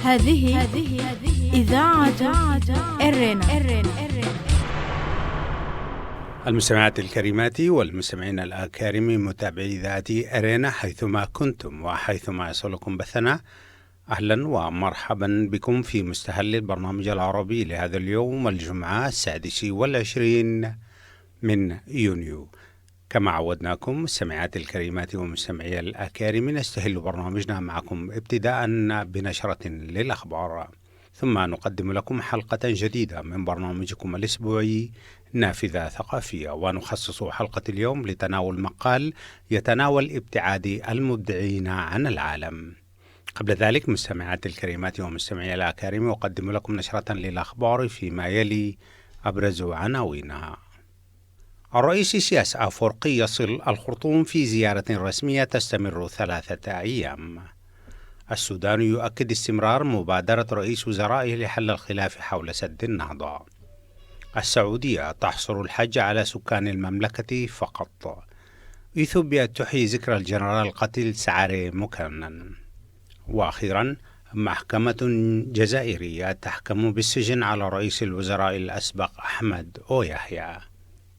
هذه إذاعة إرنا. المستمعات الكريمات والمستمعين الأكارم متابعي إذاعة أرينا حيثما كنتم وحيثما يصلكم بثنا، أهلا ومرحبا بكم في مستهل البرنامج العربي لهذا اليوم الجمعة 26 من يونيو. كما عودناكم مستمعات الكريمات ومستمعي الأكارم نستهل برنامجنا معكم ابتداء بنشرة للأخبار، ثم نقدم لكم حلقة جديدة من برنامجكم الأسبوعي نافذة ثقافية، ونخصص حلقة اليوم لتناول مقال يتناول ابتعاد المبدعين عن العالم. قبل ذلك مستمعات الكريمات ومستمعي الأكارم أقدم لكم نشرة للأخبار فيما يلي أبرز عناوينها. الرئيس سياس أفورقي يصل الخرطوم في زيارة رسمية تستمر 3 أيام. السودان يؤكد استمرار مبادرة رئيس وزرائه لحل الخلاف حول سد النهضة. السعودية تحصر الحج على سكان المملكة فقط. إثيوبيا تحيي ذكرى الجنرال القتيل سعاري مكنن. وأخيرا محكمة جزائرية تحكم بالسجن على رئيس الوزراء الأسبق أحمد أويحيى.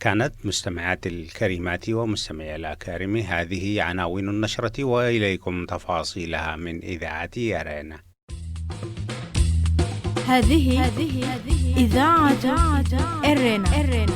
كانت مستمعات الكريمات ومستمعي الأكارم هذه عناوين النشرة، وإليكم تفاصيلها من إذاعة أرينا. هذه إذاعة إرنا.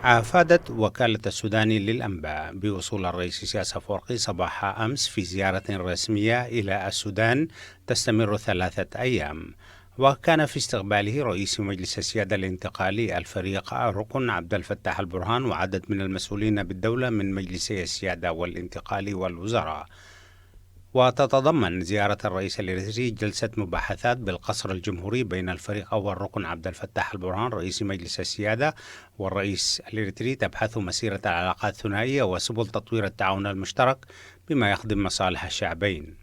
أفادت وكالة السودان للأنباء بوصول الرئيس سياس أفورقي صباح أمس في زيارة رسمية إلى السودان تستمر 3 أيام. وكان في استقباله رئيس مجلس السيادة الانتقالي الفريق الركن عبد الفتاح البرهان وعدد من المسؤولين بالدولة من مجلسي السيادة والانتقالي والوزراء. وتتضمن زيارة الرئيس الإريتري جلسة مباحثات بالقصر الجمهوري بين الفريق والركن عبد الفتاح البرهان رئيس مجلس السيادة والرئيس الإريتري تبحث مسيرة العلاقات الثنائية وسبل تطوير التعاون المشترك بما يخدم مصالح الشعبين.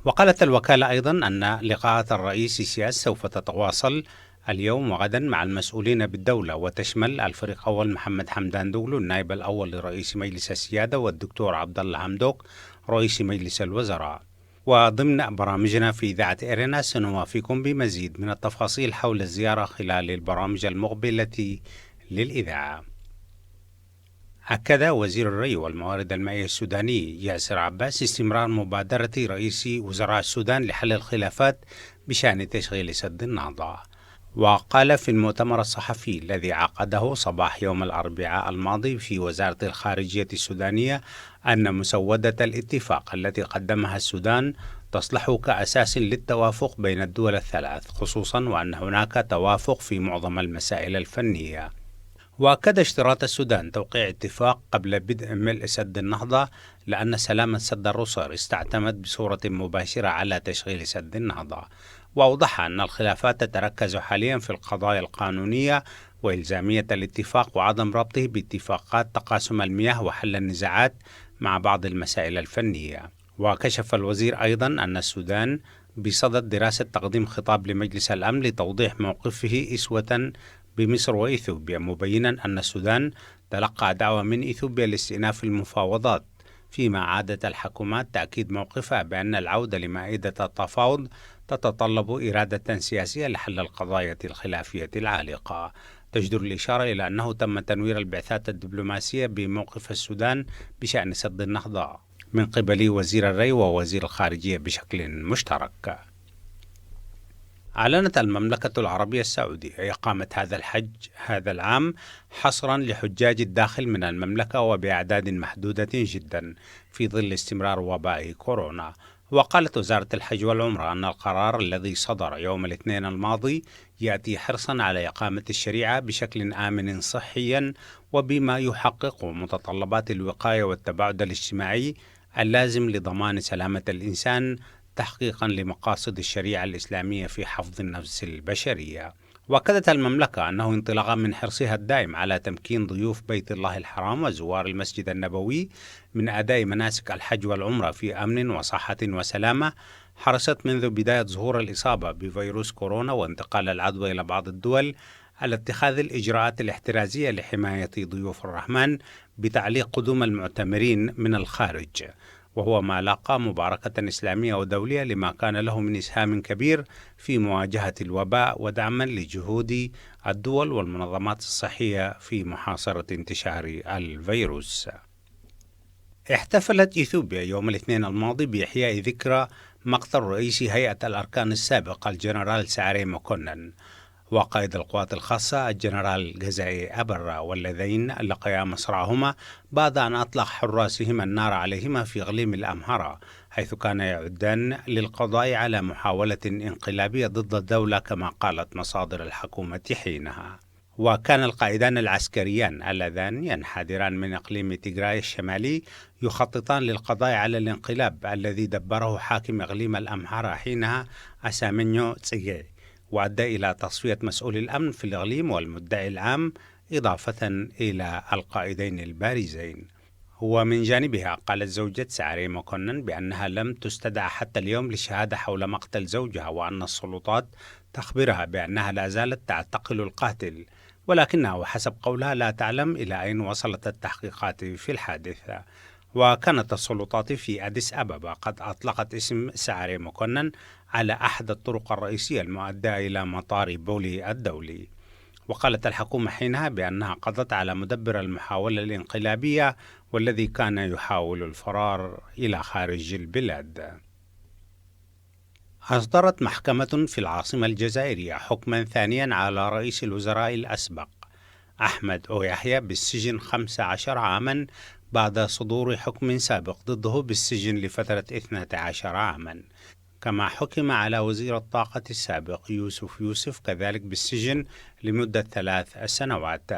وقالت الوكالة أيضا أن لقاءات الرئيس سياس سوف تتواصل اليوم وغدا مع المسؤولين بالدولة، وتشمل الفريق الأول محمد حمدان دوغلو النائب الأول لرئيس مجلس السيادة والدكتور عبد الله حمدوك رئيس مجلس الوزراء. وضمن برامجنا في إذاعة إرينا سنوافيكم بمزيد من التفاصيل حول الزيارة خلال البرامج المقبلة للإذاعة. أكد وزير الري والموارد المائية السوداني ياسر عباس استمرار مبادرة رئيس وزراء السودان لحل الخلافات بشأن تشغيل سد النهضة. وقال في المؤتمر الصحفي الذي عقده صباح يوم الأربعاء الماضي في وزارة الخارجية السودانية أن مسودة الاتفاق التي قدمها السودان تصلح كأساس للتوافق بين الدول الثلاث، خصوصا وأن هناك توافق في معظم المسائل الفنية. وأكد اشتراط السودان توقيع اتفاق قبل بدء ملء سد النهضة لأن سلامة سد الرصر استعتمد بصورة مباشرة على تشغيل سد النهضة. وأوضح أن الخلافات تتركز حاليا في القضايا القانونية وإلزامية الاتفاق وعدم ربطه باتفاقات تقاسم المياه وحل النزاعات مع بعض المسائل الفنية. وكشف الوزير أيضا أن السودان بصدد دراسة تقديم خطاب لمجلس الأمن لتوضيح موقفه إسوة بمصر وإثيوبيا، مبينا أن السودان تلقى دعوة من إثيوبيا لاستئناف المفاوضات، فيما عادت الحكومات تأكيد موقفها بأن العودة لمائدة التفاوض تتطلب إرادة سياسية لحل القضايا الخلافية العالقة. تجدر الإشارة إلى أنه تم تنوير البعثات الدبلوماسية بموقف السودان بشأن سد النهضة من قبل وزير الري ووزير الخارجية بشكل مشترك. أعلنت المملكة العربية السعودية إقامة هذا الحج هذا العام حصرا لحجاج الداخل من المملكة وبأعداد محدودة جدا في ظل استمرار وباء كورونا. وقالت وزارة الحج والعمرة أن القرار الذي صدر يوم الاثنين الماضي يأتي حرصا على إقامة الشريعة بشكل آمن صحيا وبما يحقق متطلبات الوقاية والتباعد الاجتماعي اللازم لضمان سلامة الإنسان تحقيقا لمقاصد الشريعة الإسلامية في حفظ النفس البشرية. وأكدت المملكة أنه انطلاقا من حرصها الدائم على تمكين ضيوف بيت الله الحرام وزوار المسجد النبوي من أداء مناسك الحج والعمرة في أمن وصحة وسلامة، حرصت منذ بداية ظهور الإصابة بفيروس كورونا وانتقال العدوى إلى بعض الدول على اتخاذ الإجراءات الاحترازية لحماية ضيوف الرحمن بتعليق قدوم المعتمرين من الخارج. وهو ما لاقى مباركة إسلامية ودولية لما كان له من إسهام كبير في مواجهة الوباء ودعما لجهود الدول والمنظمات الصحية في محاصرة انتشار الفيروس. احتفلت إثيوبيا يوم الاثنين الماضي بإحياء ذكرى مقتل رئيس هيئة الأركان السابق الجنرال سعري مكونن وقائد القوات الخاصة الجنرال جزائي أبرا، واللذين لقيا مصرعهما بعد أن أطلق حراسهما النار عليهما في إقليم الأمهرة، حيث كان يعدان للقضاء على محاولة انقلابية ضد الدولة كما قالت مصادر الحكومة حينها. وكان القائدان العسكريان اللذان ينحدران من إقليم تيغراي الشمالي يخططان للقضاء على الانقلاب الذي دبره حاكم إقليم الأمهرة حينها أسامنيو تسيغي، وأدى إلى تصفية مسؤول الأمن في الإقليم والمدعي العام إضافة إلى القائدين البارزين. ومن جانبها قالت زوجة سعري مكونن بأنها لم تستدعى حتى اليوم للشهادة حول مقتل زوجها، وأن السلطات تخبرها بأنها لا زالت تعتقل القاتل، ولكنها وحسب قولها لا تعلم إلى أين وصلت التحقيقات في الحادثة. وكانت السلطات في أديس أبابا قد أطلقت اسم سعري مكونن على أحد الطرق الرئيسية المؤدية إلى مطار بولي الدولي. وقالت الحكومة حينها بأنها قضت على مدبر المحاولة الانقلابية والذي كان يحاول الفرار إلى خارج البلاد. أصدرت محكمة في العاصمة الجزائرية حكما ثانيا على رئيس الوزراء الأسبق أحمد أويحيى بالسجن 15 عاما بعد صدور حكم سابق ضده بالسجن لفترة 12 عاما. كما حكم على وزير الطاقة السابق يوسف يوسف كذلك بالسجن لمدة 3 سنوات.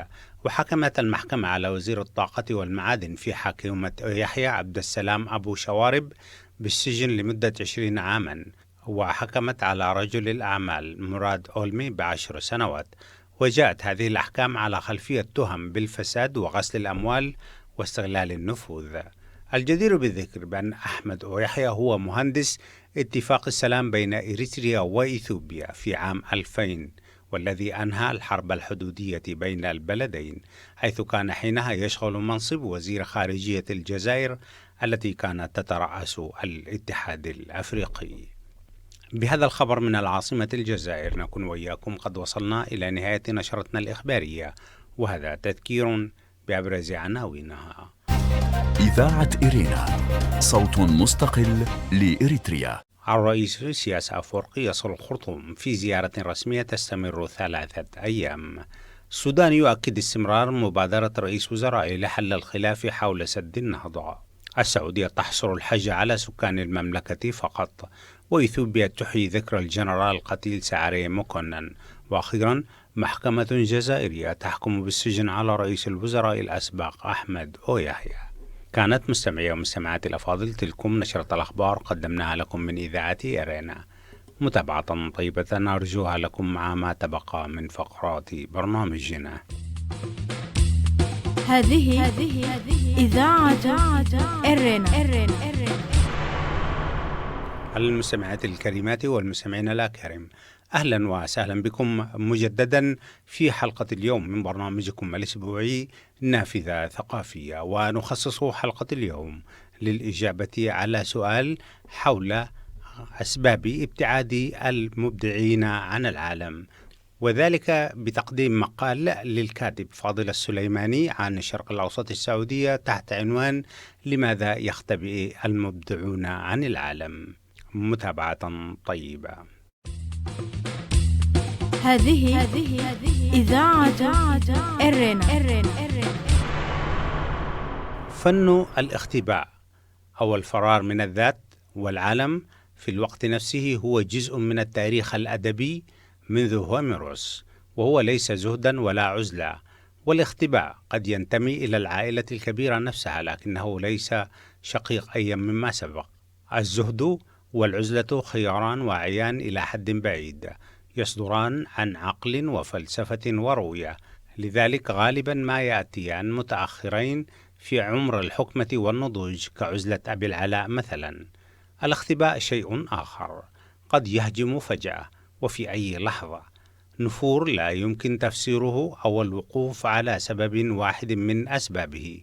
وحكمت المحكمة على وزير الطاقة والمعادن في حكومة يحيى عبد السلام أبو شوارب بالسجن لمدة 20 عاما. وحكمت على رجل الأعمال مراد أولمي ب10 سنوات. وجاءت هذه الأحكام على خلفية تهم بالفساد وغسل الأموال واستغلال النفوذ. الجدير بالذكر بأن أحمد أويحيى هو مهندس اتفاق السلام بين إريتريا وإثيوبيا في عام 2000، والذي أنهى الحرب الحدودية بين البلدين، حيث كان حينها يشغل منصب وزير خارجية الجزائر التي كانت تترأس الاتحاد الأفريقي. بهذا الخبر من العاصمة الجزائر نكون وإياكم قد وصلنا إلى نهاية نشرتنا الإخبارية، وهذا تذكير بأبرز عناوينها. إذاعة إيرينا، صوت مستقل لإريتريا. الرئيس إسياس أفورقي يصل الخرطوم في زيارة رسمية تستمر 3 أيام. السودان يؤكد استمرار مبادرة رئيس وزرائه لحل الخلاف حول سد النهضة. السعودية تحصر الحج على سكان المملكة فقط. وإثيوبيا تحيي ذكرى الجنرال القتيل سعري مكونن. وأخيرا محكمة جزائرية تحكم بالسجن على رئيس الوزراء الأسبق أحمد أويحيى. كانت مستمعي ومستمعاتي الأفاضل تلكم نشرة الأخبار قدمناها لكم من إذاعة إيرينا. متابعة طيبة أرجوها لكم مع ما تبقى من فقرات برنامجنا. هذه إذاعة إيرينا. المستمعات الكريمات والمستمعين الأكارم، أهلا وسهلا بكم مجددا في حلقة اليوم من برنامجكم الأسبوعي نافذة ثقافية، ونخصص حلقة اليوم للإجابة على سؤال حول أسباب ابتعاد المبدعين عن العالم، وذلك بتقديم مقال للكاتب فاضل السليماني عن الشرق الأوسط السعودية تحت عنوان لماذا يختبئ المبدعون عن العالم. متابعة طيبة. هذه إذاعة إيرينا. فن الاختباء أو الفرار من الذات والعالم في الوقت نفسه هو جزء من التاريخ الأدبي منذ هوميروس، وهو ليس زهدا ولا عزلة. والاختباء قد ينتمي إلى العائلة الكبيرة نفسها، لكنه ليس شقيق أي مما سبق. الزهد والعزلة خياران واعيان إلى حد بعيد، يصدران عن عقل وفلسفة ورؤية، لذلك غالبا ما يأتيان متأخرين في عمر الحكمة والنضوج كعزلة أبي العلاء مثلا. الاختباء شيء آخر، قد يهجم فجأة وفي أي لحظة، نفور لا يمكن تفسيره أو الوقوف على سبب واحد من أسبابه،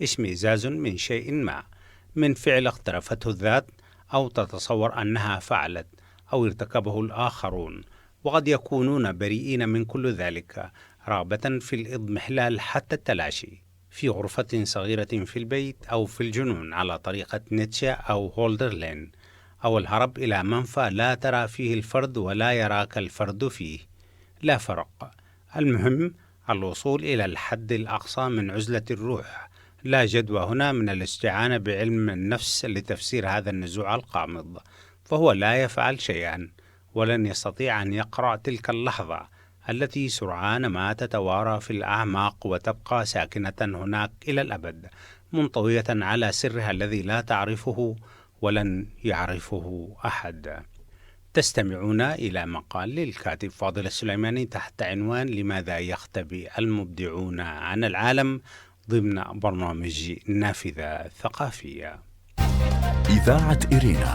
اشمئزاز من شيء ما، من فعل اقترفته الذات أو تتصور أنها فعلت أو ارتكبه الآخرون، وقد يكونون بريئين من كل ذلك رغبة في الإضمحلال حتى التلاشي في غرفة صغيرة في البيت أو في الجنون على طريقة نيتشه أو هولدرلين، أو الهرب إلى منفى لا ترى فيه الفرد ولا يراك الفرد فيه. لا فرق، المهم الوصول إلى الحد الأقصى من عزلة الروح. لا جدوى هنا من الاستعانة بعلم النفس لتفسير هذا النزوع القامض، فهو لا يفعل شيئا ولن يستطيع أن يقرأ تلك اللحظة التي سرعان ما تتوارى في الأعماق وتبقى ساكنة هناك إلى الأبد، منطوية على سرها الذي لا تعرفه ولن يعرفه أحد. تستمعون إلى مقال للكاتب فاضل السليماني تحت عنوان لماذا يختبئ المبدعون عن العالم ضمن برنامج نافذة ثقافية. إذاعة إرينا،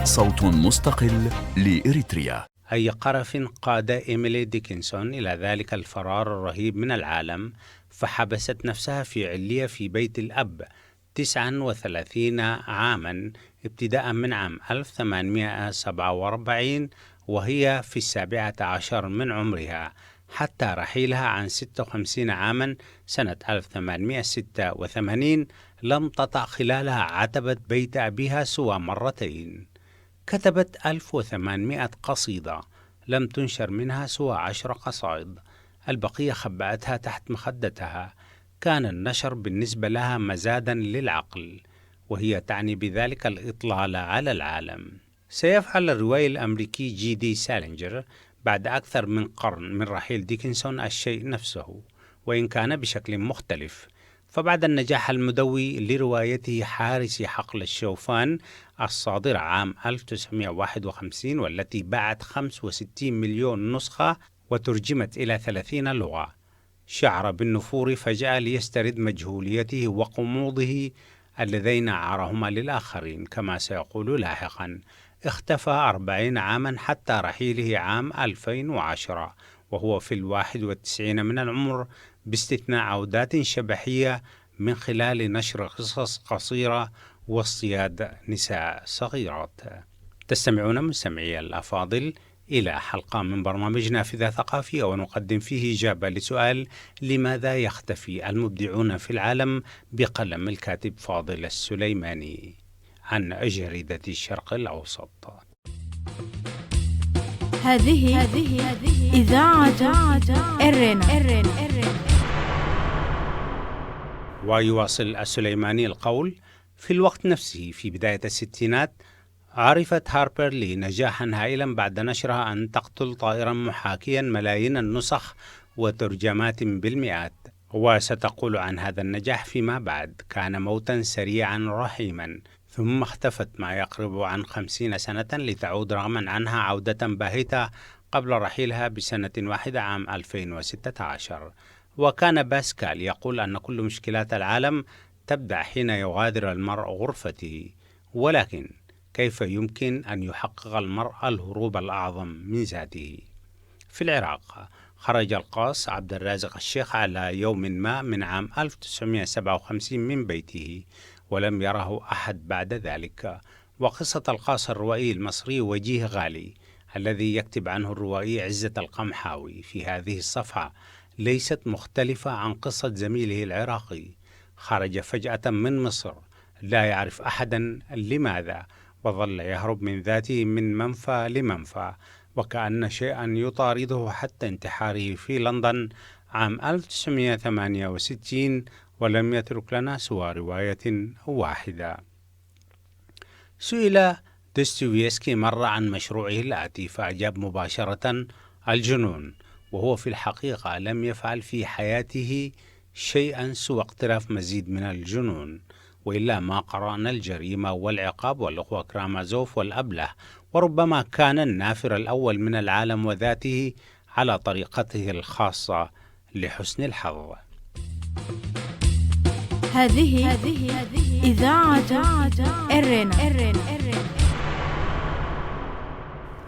صوت مستقل لإريتريا. أي قرف قاد إيميلي ديكنسون إلى ذلك الفرار الرهيب من العالم، فحبست نفسها في علية في بيت الأب 39 عاما ابتداء من عام 1847 وهي في 17 من عمرها، حتى رحيلها عن 56 عاما سنة 1886 لم تطأ خلالها عتبة بيت أبيها سوى مرتين. كتبت 1800 قصيدة، لم تنشر منها سوى 10 قصائد، البقية خبأتها تحت مخدتها. كان النشر بالنسبة لها مزادا للعقل، وهي تعني بذلك الإطلال على العالم. سيفعل الروائي الأمريكي جي دي سالينجر بعد أكثر من قرن من رحيل ديكنسون الشيء نفسه، وإن كان بشكل مختلف. فبعد النجاح المدوي لروايته حارس حقل الشوفان الصادرة عام 1951 والتي باعت 65 مليون نسخة وترجمت إلى 30 لغة، شعر بالنفور فجأة ليسترد مجهوليته وقموضه اللذين عارهما للآخرين، كما سيقول لاحقا. اختفى 40 عاما حتى رحيله عام 2010 وهو في 91 من العمر، باستثناء عودات شبحية من خلال نشر قصص قصيرة واصطياد نساء صغيرات. تستمعون مستمعي الأفاضل إلى حلقة من برنامج نافذة ثقافية، ونقدم فيه إجابة لسؤال لماذا يختفي المبدعون في العالم بقلم الكاتب فاضل السليماني عن جريدة الشرق الأوسط. هذه إذاعة إرينا. ويواصل السليماني القول: في الوقت نفسه في بداية الستينات عرفت هاربر لي نجاحا هائلا بعد نشرها أن تقتل طائرا محاكيا ملايين النسخ وترجمات بالمئات. وستقول عن هذا النجاح فيما بعد: كان موتا سريعا رحيما، ثم اختفت ما يقرب عن 50 سنة لتعود رغما عنها عودة باهتة قبل رحيلها بسنة واحدة عام 2016. وكان باسكال يقول أن كل مشكلات العالم تبدأ حين يغادر المرء غرفته، ولكن كيف يمكن أن يحقق المرء الهروب الأعظم من ذاته؟ في العراق خرج القاص عبد الرازق الشيخ على يوم ما من عام 1957 من بيته ولم يره أحد بعد ذلك. وقصة القاص الروائي المصري وجيه غالي الذي يكتب عنه الروائي عزة القمحاوي في هذه الصفحة ليست مختلفة عن قصة زميله العراقي. خرج فجأة من مصر لا يعرف أحدا لماذا، وظل يهرب من ذاته من منفى لمنفى، وكأن شيئا يطارده حتى انتحاره في لندن عام 1968 ولم يترك لنا سوى رواية واحدة. سئل دوستويفسكي مرة عن مشروعه الآتي فأجاب مباشرة: الجنون. وهو في الحقيقة لم يفعل في حياته شيئا سوى اقتراف مزيد من الجنون، وإلا ما قرأنا الجريمة والعقاب والأخوة كرامازوف والأبله، وربما كان النافر الأول من العالم وذاته على طريقته الخاصة لحسن الحظ. هذه إذاعة إرينا.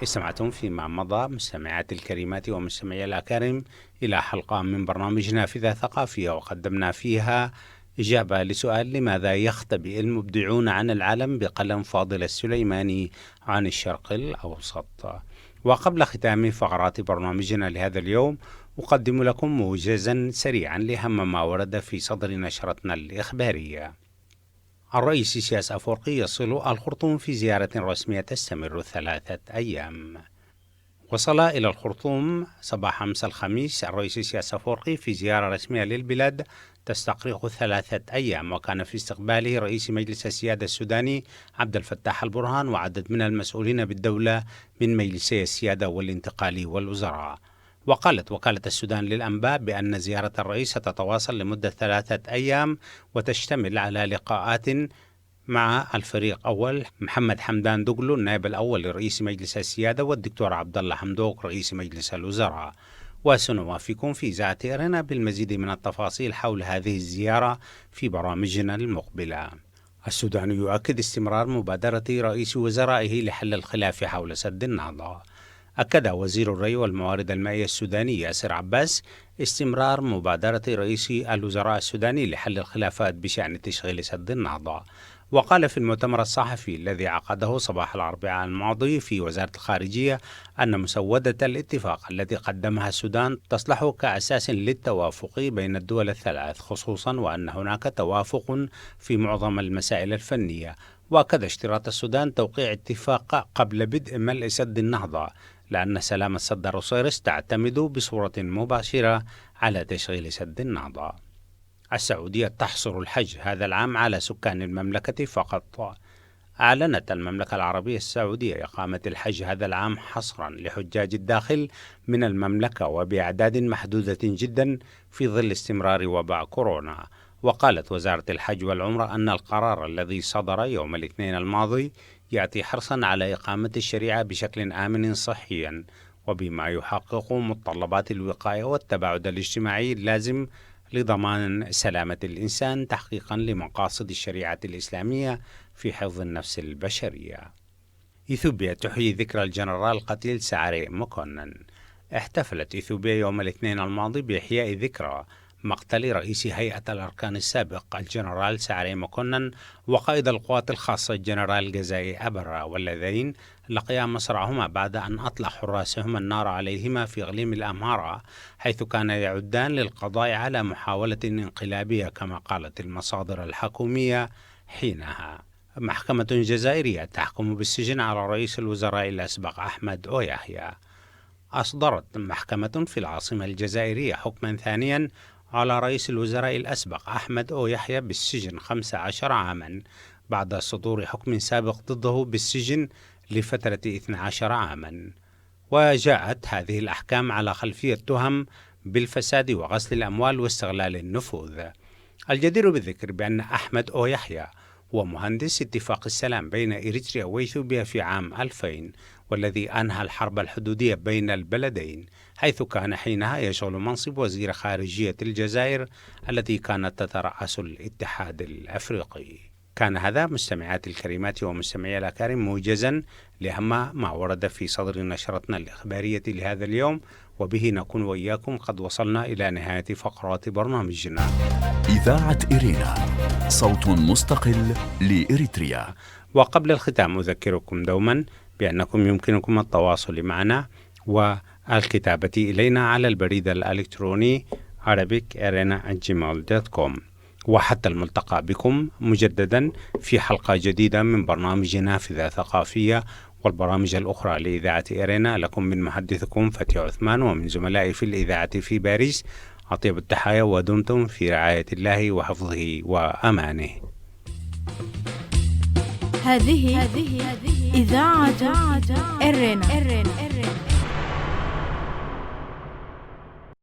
استمعتم فيما مضى مستمعات الكريمات ومستمعي الأكارم إلى حلقة من برنامج نافذة ثقافية، وقدمنا فيها إجابة لسؤال لماذا يختبئ المبدعون عن العالم بقلم فاضل السليماني عن الشرق الأوسط. وقبل ختام فقرات برنامجنا لهذا اليوم أقدم لكم موجزا سريعا لأهم ما ورد في صدر نشرتنا الإخبارية. الرئيس إسياس أفورقي يصل الخرطوم في زيارة رسمية تستمر 3 أيام. وصل إلى الخرطوم صباح أمس الخميس الرئيس إسياس أفورقي في زيارة رسمية للبلاد تستغرق 3 أيام، وكان في استقباله رئيس مجلس السيادة السوداني عبد الفتاح البرهان وعدد من المسؤولين بالدولة من مجلسي السيادة والانتقال والوزراء. وقالت وكالة السودان للأنباء بأن زيارة الرئيس ستتواصل لمدة 3 أيام وتشتمل على لقاءات مع الفريق أول محمد حمدان دقلو النائب الأول لرئيس مجلس السيادة والدكتور عبد الله حمدوك رئيس مجلس الوزراء. وسنوافيكم في إذاعة إيرنا بالمزيد من التفاصيل حول هذه الزيارة في برامجنا المقبلة. السودان يؤكد استمرار مبادرة رئيس وزرائه لحل الخلاف حول سد النهضة. أكد وزير الري والموارد المائية السوداني ياسر عباس استمرار مبادرة رئيس الوزراء السوداني لحل الخلافات بشأن تشغيل سد النهضة. وقال في المؤتمر الصحفي الذي عقده صباح الأربعاء الماضي في وزارة الخارجية أن مسودة الاتفاق التي قدمها السودان تصلح كأساس للتوافق بين الدول الثلاث، خصوصا وأن هناك توافق في معظم المسائل الفنية. وأكد اشتراط السودان توقيع اتفاق قبل بدء ملء سد النهضة، لأن سلامة سد الروسيرس تعتمد بصورة مباشرة على تشغيل سد النهضة. السعودية تحصر الحج هذا العام على سكان المملكة فقط. أعلنت المملكة العربية السعودية إقامة الحج هذا العام حصرا لحجاج الداخل من المملكة وبأعداد محدودة جدا في ظل استمرار وباء كورونا. وقالت وزارة الحج والعمرة أن القرار الذي صدر يوم الاثنين الماضي يأتي حرصا على إقامة الشريعة بشكل آمن صحيا وبما يحقق متطلبات الوقاية والتباعد الاجتماعي اللازم لضمان سلامة الإنسان تحقيقا لمقاصد الشريعة الإسلامية في حفظ النفس البشرية. إثيوبيا تحيي ذكرى الجنرال القتيل سعري مكونن. احتفلت إثيوبيا يوم الاثنين الماضي بإحياء ذكرى مقتل رئيس هيئة الأركان السابق الجنرال سعري مكونن وقائد القوات الخاصة الجنرال جزائي أبرا، واللذين لقيا مصرعهما بعد أن أطلق حراسهما النار عليهما في إقليم الأمهارة، حيث كان يعدان للقضاء على محاولة انقلابية كما قالت المصادر الحكومية حينها. محكمة جزائرية تحكم بالسجن على رئيس الوزراء الأسبق أحمد أو يحيى. أصدرت محكمة في العاصمة الجزائرية حكما ثانيا على رئيس الوزراء الأسبق أحمد أو يحيى بالسجن 15 عاما بعد صدور حكم سابق ضده بالسجن لفترة 12 عاما. وجاءت هذه الأحكام على خلفية تهم بالفساد وغسل الأموال واستغلال النفوذ. الجدير بالذكر بأن أحمد أو يحيى هو مهندس اتفاق السلام بين إريتريا وإثيوبيا في عام 2000 والذي أنهى الحرب الحدودية بين البلدين، حيث كان حينها يشغل منصب وزير خارجية الجزائر التي كانت تترأس الاتحاد الأفريقي. كان هذا مستمعاتي الكريمات ومستمعي الأكارم موجزا لأهم ما ورد في صدر نشرتنا الإخبارية لهذا اليوم، وبه نكون وإياكم قد وصلنا إلى نهاية فقرات برنامجنا. إذاعة إيرينا، صوت مستقل لإريتريا. وقبل الختام أذكركم دوما بأنكم يمكنكم التواصل معنا والكتابة إلينا على البريد الإلكتروني arabic@gmail.com. وحتى الملتقى بكم مجددا في حلقة جديدة من برنامج نافذة ثقافية والبرامج الأخرى لإذاعة إيرينا. لكم من محدثكم فتحي عثمان ومن زملائي في الإذاعة في باريس أطيب التحايا، ودمتم في رعاية الله وحفظه وأمانه. هذه إذاعة إيرينا.